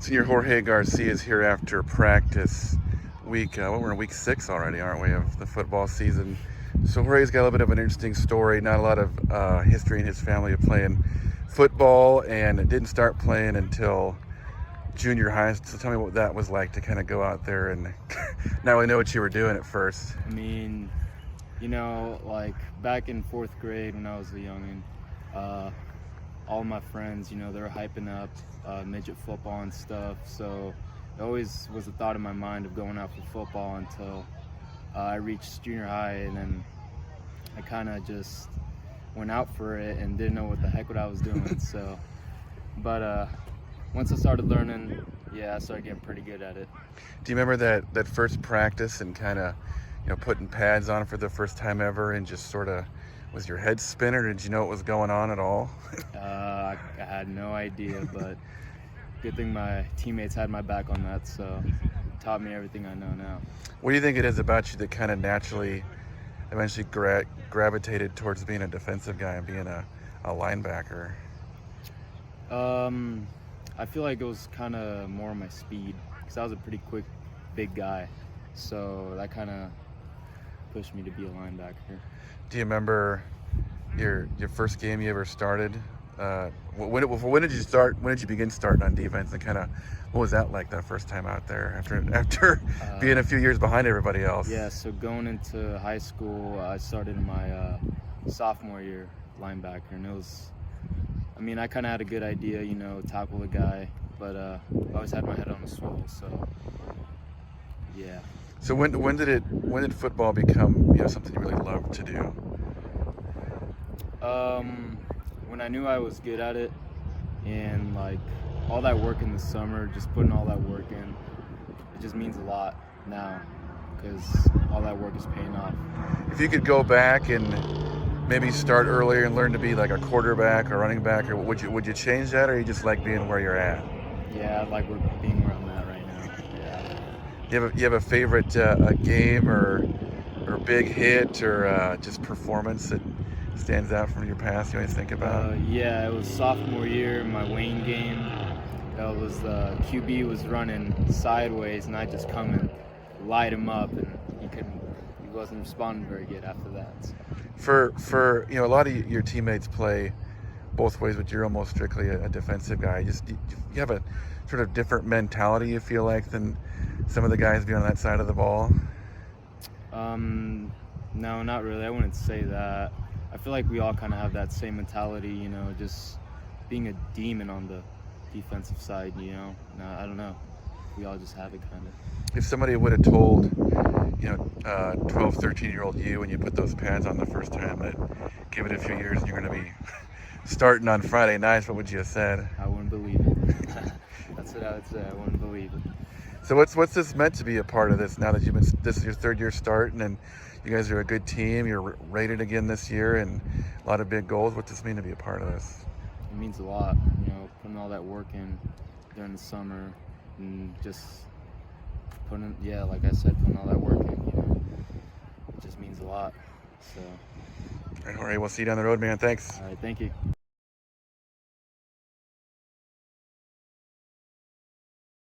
Senior Jorge Garcia is here after practice week. We're in week 6 already, aren't we, of the football season? So Jorge's got a little bit of an interesting story. Not a lot of history in his family of playing football, and didn't start playing until junior high. So tell me what that was like to kind of go out there and not really know what you were doing at first. I mean, like back in 4th grade when I was a youngin', all my friends, they were hyping up midget football and stuff. So it always was a thought in my mind of going out for football until I reached junior high, and then I kind of just went out for it and didn't know what the heck I was doing. But once I started learning, I started getting pretty good at it. Do you remember that first practice and kind of, putting pads on for the first time ever, and just sort of, was your head spinning, or did you know what was going on at all? I had no idea, but good thing my teammates had my back on that, so it taught me everything I know now. What do you think it is about you that kind of naturally, eventually gravitated towards being a defensive guy and being a linebacker? I feel like it was kind of more my speed, because I was a pretty quick, big guy, so that kind of pushed me to be a linebacker. Do you remember your first game you ever started? When did you start? When did you begin starting on defense, and kind of what was that like that first time out there after being a few years behind everybody else? Yeah, so going into high school, I started in my sophomore year linebacker, and it was, I kind of had a good idea, tackle the guy, but I always had my head on the swivel, so yeah. So when did football become something you really loved to do? When I knew I was good at it, and like all that work in the summer, just putting all that work in, it just means a lot now, because all that work is paying off. If you could go back and maybe start earlier and learn to be like a quarterback or running back, or would you change that, or you just like being where you're at? Yeah, I like being where I'm at right now. Yeah. You have a favorite game or big hit or just performance that stands out from your past you always think about? Yeah, it was sophomore year, my Wayne game. It was the QB was running sideways, and I just come and light him up, and he wasn't responding very good after that. So. For a lot of your teammates play both ways, but you're almost strictly a defensive guy. You have a sort of different mentality, you feel like, than some of the guys being on that side of the ball? No, not really. I wouldn't say that. I feel like we all kind of have that same mentality, just being a demon on the defensive side, No, I don't know. We all just have it kind of. If somebody would have told, 12, 13-year-old you, when you put those pads on the first time, that give it a few years and you're going to be starting on Friday nights, what would you have said? I wouldn't believe it. That's what I would say. I wouldn't believe it. So what's this meant to be a part of this now that this is your 3rd year starting, and you guys are a good team, you're rated again this year, and a lot of big goals? What's this mean to be a part of this? It means a lot, putting all that work in during the summer, and just putting, like I said, putting all that work in, it just means a lot. So. All right, Jorge, we'll see you down the road, man. Thanks. All right, thank you.